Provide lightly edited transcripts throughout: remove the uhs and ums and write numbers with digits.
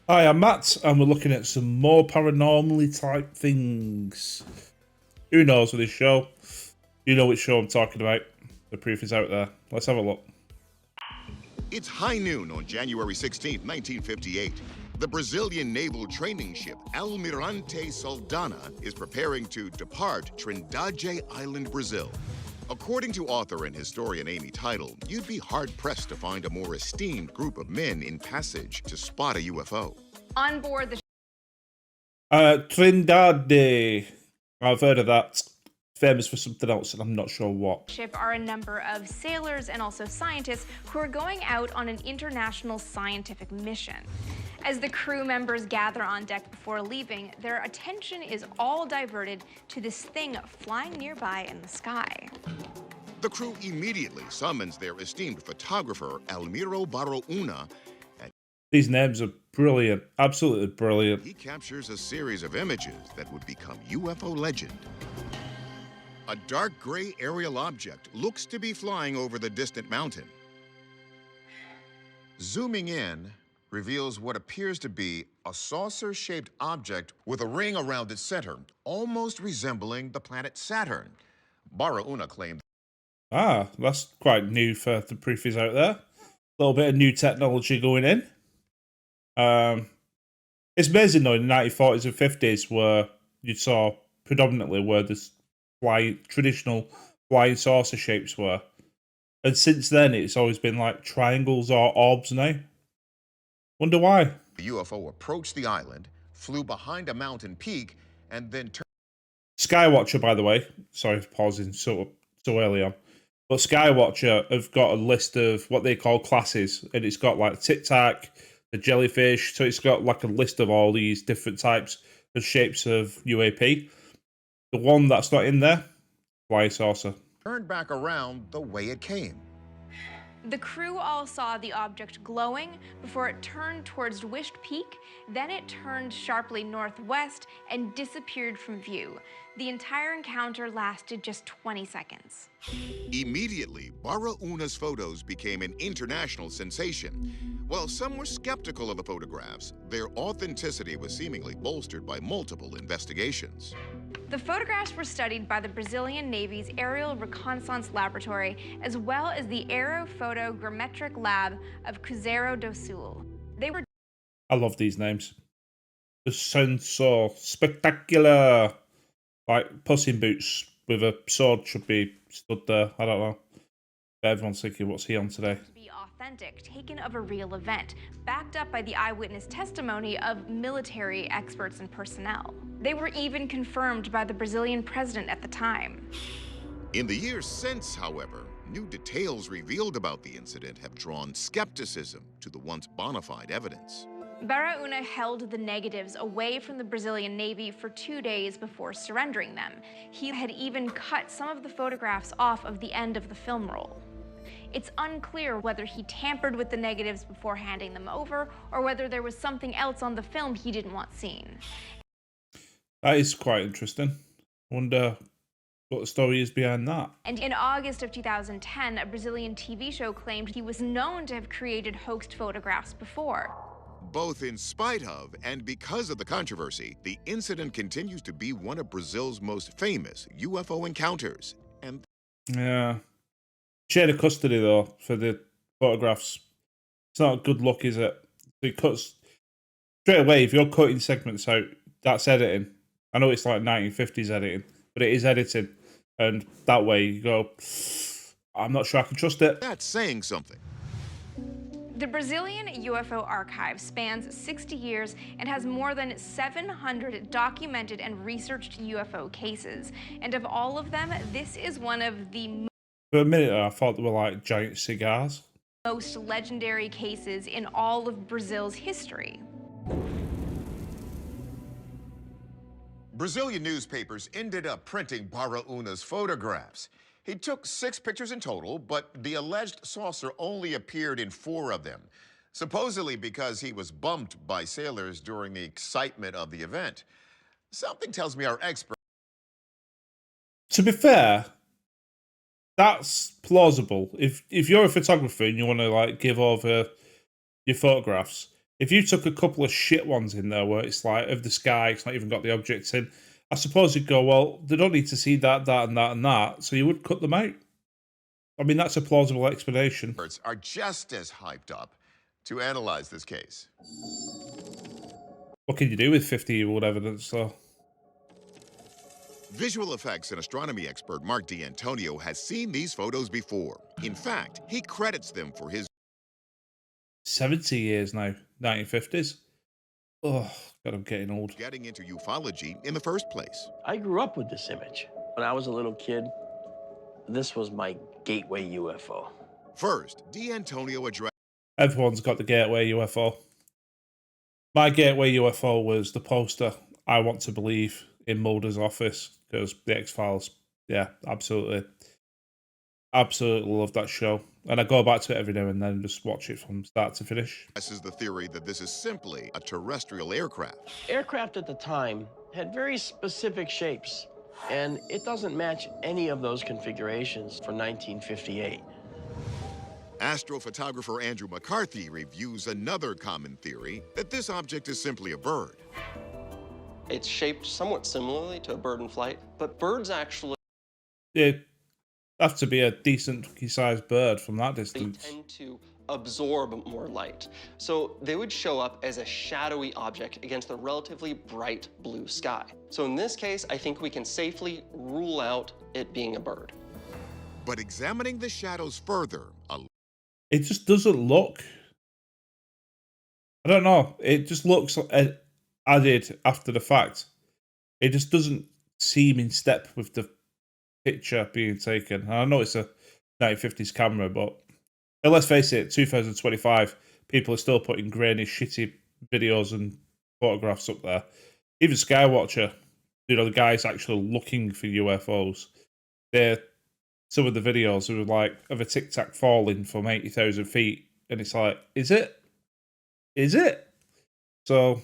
Hi, I'm Matt, and we're looking at some more paranormally type things. Who knows with this show? You know which show I'm talking about. The proof is out there. Let's have a look. It's high noon on January 16, 1958. The Brazilian naval training ship Almirante Saldanha is preparing to depart Trindade Island, Brazil. According to author and historian Amy Title, you'd be hard-pressed to find a more esteemed group of men in passage to spot a UFO. On board the Trindade. I've heard of that. Famous for something else, and I'm not sure what. ship are a number of sailors and also scientists who are going out on an international scientific mission. As the crew members gather on deck before leaving, their attention is all diverted to this thing flying nearby in the sky. The crew immediately summons their esteemed photographer Almiro Barrouna. These names are brilliant, absolutely brilliant. He captures a series of images that would become UFO legend. A dark gray aerial object looks to be flying over the distant mountain. Zooming in reveals what appears to be a saucer-shaped object with a ring around its center, almost resembling the planet Saturn. Barrouna claimed. Ah, that's quite new for the proof is out there. A little bit of new technology going in. It's amazing though, in the 1940s and 50s where you saw predominantly where this traditional flying saucer shapes were. And since then it's always been like triangles or orbs now. Wonder why. The UFO approached the island, flew behind a mountain peak, and then turned. Skywatcher, by the way, sorry for pausing so early on. But Skywatcher have got a list of what they call classes, and it's got like Tic Tac, the jellyfish, so it's got like a list of all these different types of shapes of UAP. The one that's not in there, flying saucer. Turned back around the way it came. The crew all saw the object glowing before it turned towards Wished Peak, then it turned sharply northwest and disappeared from view. The entire encounter lasted just 20 seconds. Immediately, Barrouna's photos became an international sensation. While some were skeptical of the photographs, their authenticity was seemingly bolstered by multiple investigations. The photographs were studied by the Brazilian Navy's Aerial Reconnaissance Laboratory, as well as the Aerophotogrammetric Lab of Cruzeiro do Sul. They were. I love these names. They sound so spectacular. Like Puss in Boots with a sword should be stood there. I don't know. But everyone's thinking, what's he on today? Be authentic, taken of a real event, backed up by the eyewitness testimony of military experts and personnel. They were even confirmed by the Brazilian president at the time. In the years since, however, new details revealed about the incident have drawn skepticism to the once bona fide evidence. Barrouna held the negatives away from the Brazilian Navy for 2 days before surrendering them. He had even cut some of the photographs off of the end of the film roll. It's unclear whether he tampered with the negatives before handing them over, or whether there was something else on the film he didn't want seen. That is quite interesting. Wonder what the story is behind that. And in August of 2010, a Brazilian TV show claimed he was known to have created hoaxed photographs before. Both in spite of and because of the controversy, the incident continues to be one of Brazil's most famous UFO encounters. And Yeah. Chain of custody, though, for the photographs. It's not a good look, is it? It cuts straight away. If you're cutting segments out, that's editing. I know it's like 1950s editing, but it is editing. And that way you go, I'm not sure I can trust it. that's saying something. The Brazilian UFO archive spans 60 years and has more than 700 documented and researched UFO cases. And of all of them, this is one of the For a minute, I thought they were like giant cigars. most legendary cases in all of Brazil's history. Brazilian newspapers ended up printing Barrouna's photographs. He took 6 pictures in total, but the alleged saucer only appeared in 4 of them, supposedly because he was bumped by sailors during the excitement of the event. Something tells me our expert. To be fair, that's plausible. If you're a photographer and you want to like give over your photographs, If you took a couple of shit ones in there where it's like of the sky, it's not even got the objects in, I suppose you'd go, well, they don't need to see that, that, and that, and that, so you would cut them out. I mean, that's a plausible explanation. Experts are just as hyped up to analyze this case. What can you do with 50-year-old evidence, though? Visual effects and astronomy expert Mark D'Antonio has seen these photos before. In fact, he credits them for his 70 years now, 1950s. Oh, God, I'm getting old. getting into ufology in the first place. I grew up with this image. When I was a little kid, this was my gateway UFO. First, D'Antonio addressed Everyone's got the gateway UFO. My gateway UFO was the poster I Want to Believe in Mulder's office, because the X-Files, yeah, absolutely. Absolutely love that show. And I go back to it every now and then and just watch it from start to finish. the theory that this is simply a terrestrial aircraft. Aircraft at the time had very specific shapes, and it doesn't match any of those configurations for 1958. Astrophotographer Andrew McCarthy reviews another common theory that this object is simply a bird. It's shaped somewhat similarly to a bird in flight, but birds actually It have to be a decent sized bird from that distance. tend to absorb more light. So they would show up as a shadowy object against a relatively bright blue sky. So in this case, I think we can safely rule out it being a bird. But examining the shadows further, It just doesn't look. I don't know. It just looks added after the fact. It just doesn't seem in step with the picture being taken. And I know it's a 1950s camera, but let's face it, 2025, people are still putting grainy, shitty videos and photographs up there. Even Skywatcher, the guys actually looking for UFOs, some of the videos are like of a Tic Tac falling from 80,000 feet, and it's like, is it? Is it? So,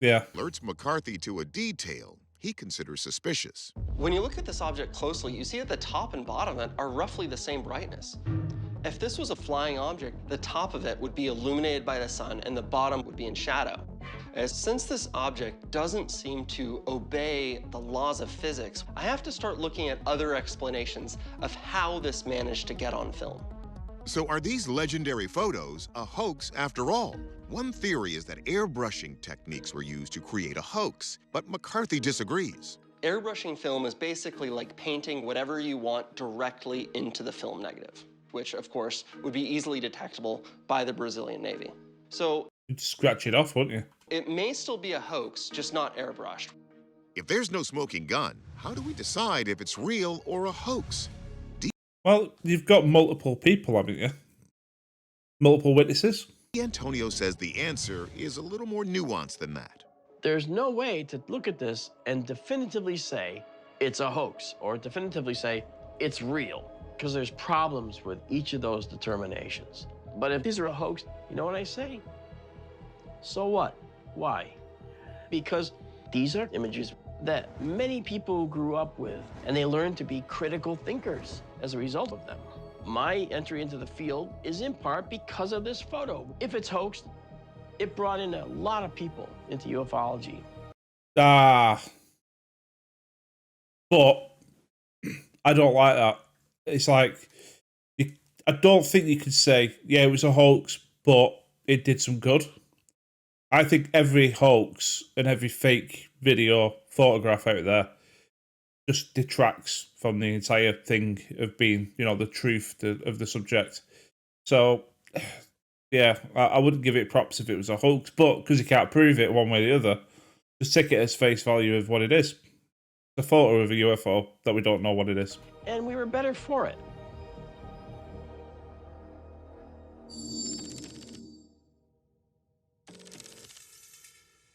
yeah. alerts McCarthy to a detail he considers suspicious. When you look at this object closely, you see at the top and bottom of it are roughly the same brightness. If this was a flying object, the top of it would be illuminated by the sun and the bottom would be in shadow. Since this object doesn't seem to obey the laws of physics, I have to start looking at other explanations of how this managed to get on film. So are these legendary photos a hoax after all? One theory is that airbrushing techniques were used to create a hoax, but McCarthy disagrees. Airbrushing film is basically like painting whatever you want directly into the film negative, which of course would be easily detectable by the Brazilian Navy. So You'd scratch it off, wouldn't you? it may still be a hoax, just not airbrushed. If there's no smoking gun, how do we decide if it's real or a hoax? Well, you've got multiple people, haven't you? Multiple witnesses. D'Antonio says the answer is a little more nuanced than that. There's no way to look at this and definitively say it's a hoax or definitively say it's real, because there's problems with each of those determinations. But if these are a hoax, you know what I say? So what? Why? Because these are images that many people grew up with, and they learned to be critical thinkers as a result of them. My entry into the field is in part because of this photo. If it's hoaxed, it brought in a lot of people into ufology. But I don't like that. It's like, I don't think you could say, yeah, it was a hoax, but it did some good. I think every hoax and every fake video photograph out there just detracts from the entire thing of being, the truth of the subject. So, yeah, I wouldn't give it props if it was a hoax, but because you can't prove it one way or the other, just take it as face value of what it is. It's a photo of a UFO that we don't know what it is. And we were better for it.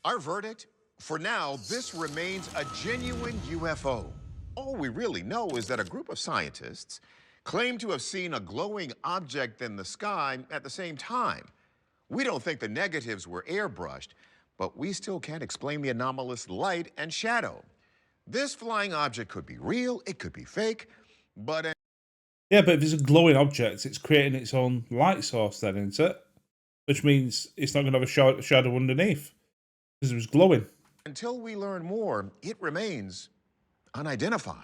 Our verdict? For now, this remains a genuine UFO. All we really know is that a group of scientists claim to have seen a glowing object in the sky at the same time. We don't think the negatives were airbrushed, but we still can't explain the anomalous light and shadow. This flying object could be real, it could be fake, but... Yeah, but if it's a glowing object, it's creating its own light source then, isn't it? which means it's not going to have a shadow underneath because it was glowing. Until we learn more, it remains unidentified.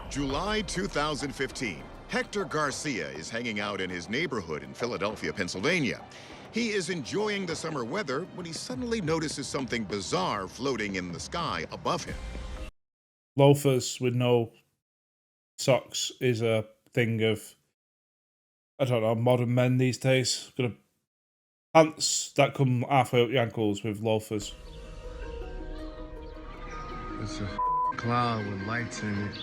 July 2015. Hector Garcia is hanging out in his neighborhood in Philadelphia, Pennsylvania. He is enjoying the summer weather when he suddenly notices something bizarre floating in the sky above him. Loafers with no socks is a thing of, I don't know, modern men these days. Got pants that come halfway up your ankles with loafers. It's a cloud with lights in it,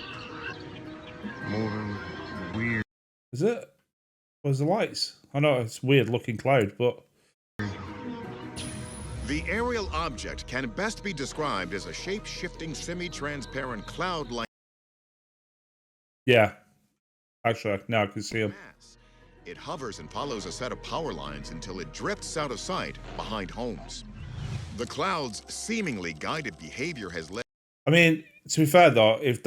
moving weird. Is it? Where's the lights? I know it's weird looking cloud, but The aerial object can best be described as a shape-shifting, semi-transparent cloud-like yeah. Actually, now I can see them. mass. It hovers and follows a set of power lines until it drifts out of sight behind homes. The cloud's seemingly guided behavior has led. I mean, to be fair though, if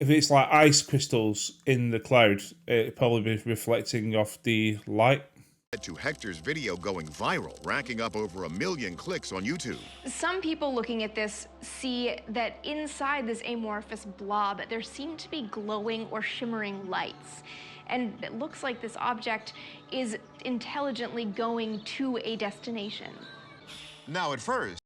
it's like ice crystals in the cloud, it'd probably be reflecting off the light. To Hector's video going viral, racking up over 1 million clicks on YouTube. Some people looking at this see that inside this amorphous blob, there seem to be glowing or shimmering lights. And it looks like this object is intelligently going to a destination. Now, at first,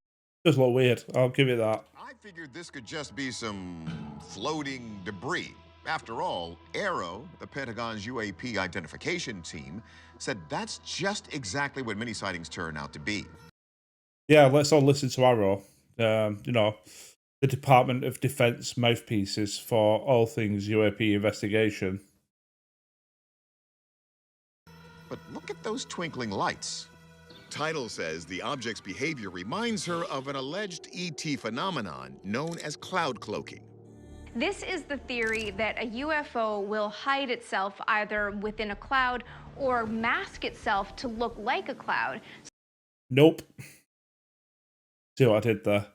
Does look weird. I'll give it that. I figured this could just be some floating debris. After all, Aero, the Pentagon's UAP identification team, said that's just exactly what many sightings turn out to be. Yeah, let's all listen to Arrow. You know, the Department of Defense mouthpieces for all things UAP investigation. But look at those twinkling lights. Title says the object's behavior reminds her of an alleged ET phenomenon known as cloud cloaking. This is the theory that a UFO will hide itself either within a cloud or mask itself to look like a cloud. Nope. See what I did there?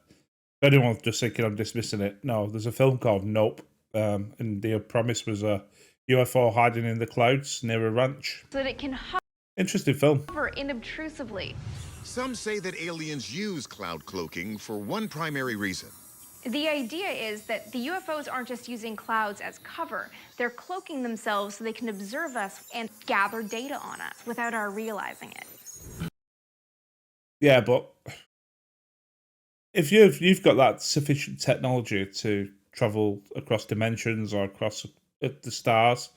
If anyone's just thinking I'm dismissing it, no, there's a film called Nope, and the premise was a UFO hiding in the clouds near a ranch. So that it can Interesting film. hover inobtrusively. Some say that aliens use cloud cloaking for one primary reason. The idea is that the UFOs aren't just using clouds as cover. They're cloaking themselves so they can observe us and gather data on us without our realizing it. Yeah, but if you've got that sufficient technology to travel across dimensions or across the stars,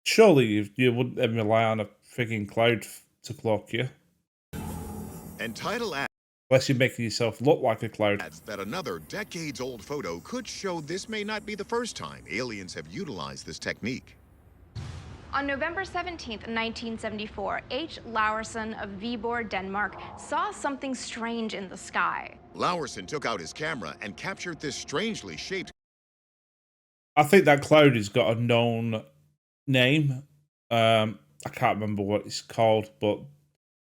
surely you wouldn't then rely on a frigging cloud to cloak you. And Title Unless you're making yourself look like a cloud. adds that another decades-old photo could show this may not be the first time aliens have utilized this technique. On November 17th, 1974, H. Laursen of Viborg, Denmark, saw something strange in the sky. Laursen took out his camera and captured this strangely shaped. I think that cloud has got a known name. I can't remember what it's called, but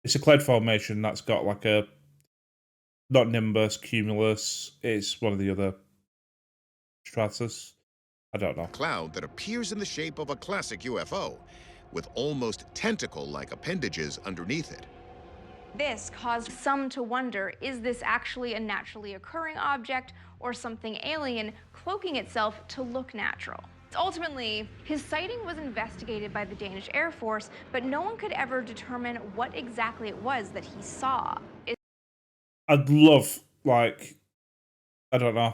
it's a cloud formation that's got like a, not nimbus, cumulus, it's one of the other stratus. I don't know. Cloud that appears in the shape of a classic UFO, with almost tentacle-like appendages underneath it. This caused some to wonder, is this actually a naturally occurring object or something alien cloaking itself to look natural? Ultimately, his sighting was investigated by the Danish Air Force, but no one could ever determine what exactly it was that he saw. I'd love, like, I don't know.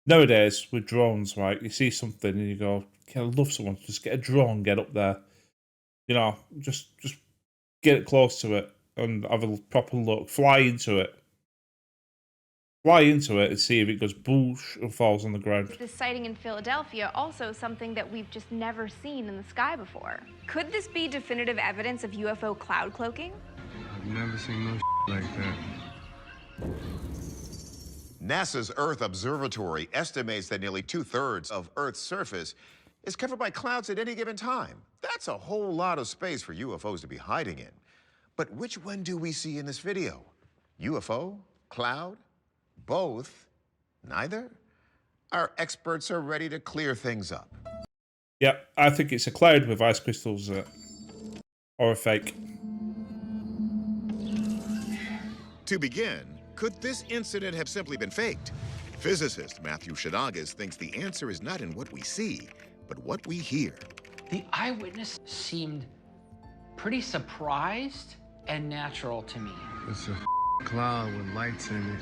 Nowadays, with drones, right, you see something and you go, I'd love someone to just get a drone, get up there. You know, just get it close to it and have a proper look. Fly into it. Fly into it and see if it goes boosh and falls on the ground. This sighting in Philadelphia, also something that we've just never seen in the sky before. Could this be definitive evidence of UFO cloud cloaking? I've never seen no like that. NASA's Earth Observatory estimates that nearly 2/3 of Earth's surface is covered by clouds at any given time. That's a whole lot of space for UFOs to be hiding in. But which one do we see in this video? UFO? Cloud? Both? Neither? Our experts are ready to clear things up. Yep, I think it's a cloud with ice crystals in it. or a fake. To begin, could this incident have simply been faked? Physicist Matthew Shadagas thinks the answer is not in what we see, but what we hear. The eyewitness seemed pretty surprised and natural to me. It's a cloud with lights in it.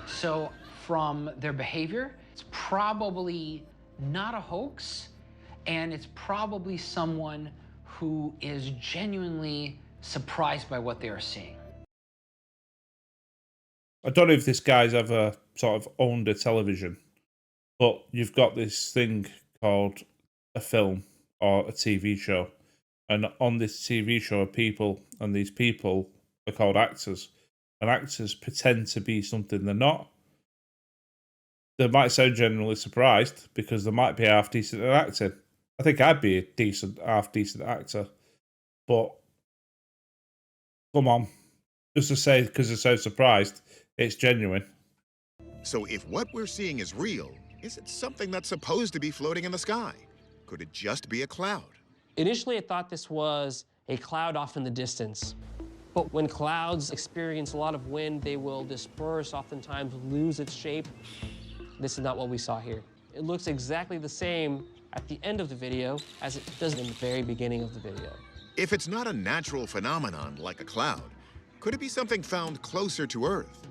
So from their behavior, it's probably not a hoax, and it's probably someone who is genuinely surprised by what they are seeing. I don't know if this guy's ever sort of owned a television, but you've got this thing called a film or a TV show. And on this TV show are people, and these people are called actors. And actors pretend to be something they're not. They might sound generally surprised because they might be half decent at acting. I think I'd be a half decent actor. But come on. Just to say because they're so surprised, it's genuine. So if what we're seeing is real, is it something that's supposed to be floating in the sky? Could it just be a cloud? Initially, I thought this was a cloud off in the distance. But when clouds experience a lot of wind, they will disperse, oftentimes lose its shape. This is not what we saw here. It looks exactly the same at the end of the video as it does in the very beginning of the video. If it's not a natural phenomenon like a cloud, could it be something found closer to Earth?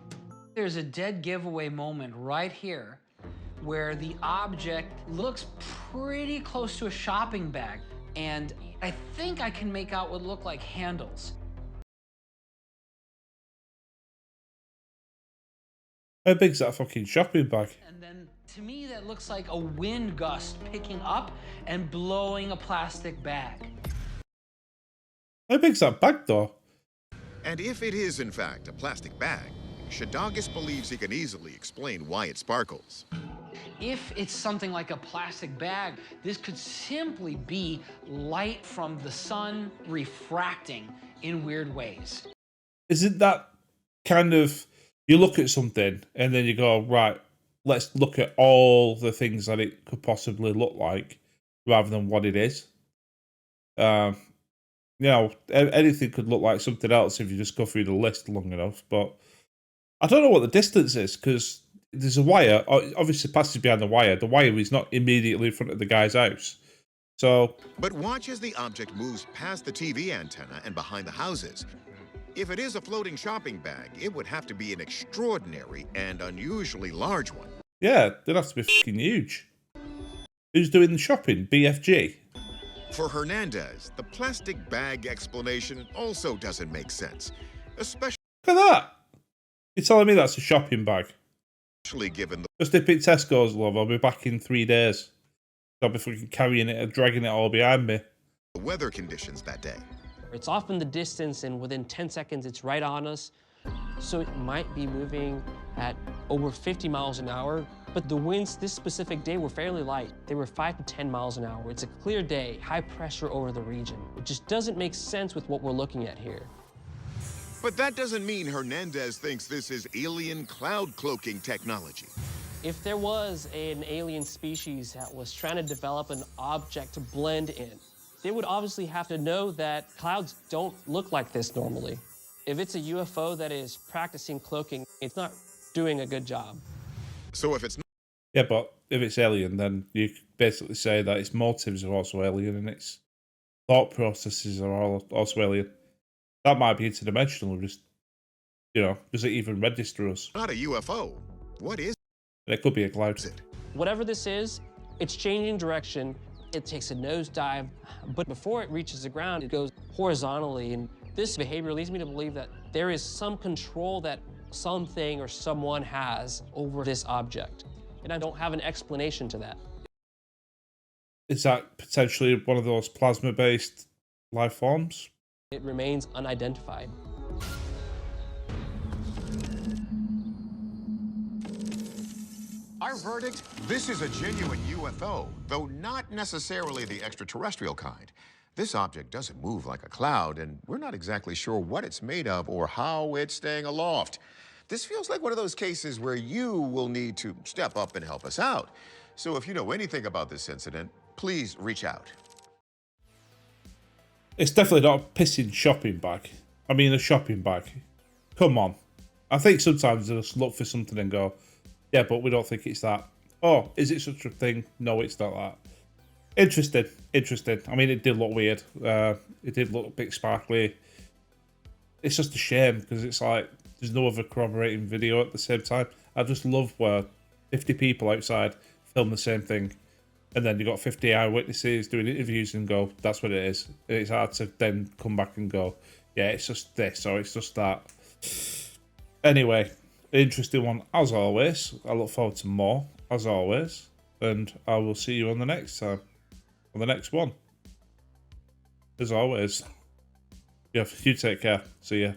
There's a dead giveaway moment right here where the object looks pretty close to a shopping bag, and I think I can make out what look like handles. How big's that fucking shopping bag? And then to me that looks like a wind gust picking up and blowing a plastic bag. How big's that bag though? And if it is in fact a plastic bag, Shadagas believes he can easily explain why it sparkles. If it's something like a plastic bag, this could simply be light from the sun refracting in weird ways. Isn't that kind of, you look at something and then you go, right, let's look at all the things that it could possibly look like rather than what it is. You know, anything could look like something else if you just go through the list long enough, but I don't know what the distance is because there's a wire, obviously passes behind the wire. The wire is not immediately in front of the guy's house. So, But watch as the object moves past the TV antenna and behind the houses. If it is a floating shopping bag, it would have to be an extraordinary and unusually large one. yeah, they'd have to be fucking huge. Who's doing the shopping? BFG? For Hernandez, the plastic bag explanation also doesn't make sense, especially Look at that. You're telling me that's a shopping bag? given the Just dip it Tesco's, love. I'll be back in 3 days. I'll be fucking carrying it and dragging it all behind me. weather conditions that day. It's off in the distance, and within 10 seconds, it's right on us. So it might be moving at over 50 miles an hour, but the winds this specific day were fairly light. They were 5 to 10 miles an hour. It's a clear day, high pressure over the region. It just doesn't make sense with what we're looking at here. But that doesn't mean Hernandez thinks this is alien cloud cloaking technology. If there was an alien species that was trying to develop an object to blend in, they would obviously have to know that clouds don't look like this normally. If it's a UFO that is practicing cloaking, it's not doing a good job. So if it's Yeah, but if it's alien, then you could basically say that its motives are also alien and its thought processes are also alien. That might be interdimensional, just, you know, does it even register us? not a UFO, what is And it could be a cloud. it? Whatever this is, it's changing direction. It takes a nosedive, but before it reaches the ground, it goes horizontally. And this behavior leads me to believe that there is some control that something or someone has over this object. And I don't have an explanation to that. Is that potentially one of those plasma-based life forms? It remains unidentified. Our verdict? This is a genuine UFO, though not necessarily the extraterrestrial kind. This object doesn't move like a cloud, and we're not exactly sure what it's made of or how it's staying aloft. This feels like one of those cases where you will need to step up and help us out. So if you know anything about this incident, please reach out. It's definitely not a pissing shopping bag. I mean, a shopping bag. Come on. I think sometimes they just look for something and go, yeah, but we don't think it's that. Oh, is it such a thing? No, it's not that. Interesting. Interesting. I mean, it did look weird. It did look a bit sparkly. It's just a shame because it's like there's no other corroborating video at the same time. I just love where 50 people outside film the same thing, and then you got 50 eyewitnesses doing interviews and go, that's what it is. And it's hard to then come back and go, yeah, it's just this or it's just that. Anyway, interesting one as always. I look forward to more as always, and I will see you on the next time, on the next one. As always, yeah, you take care. See ya.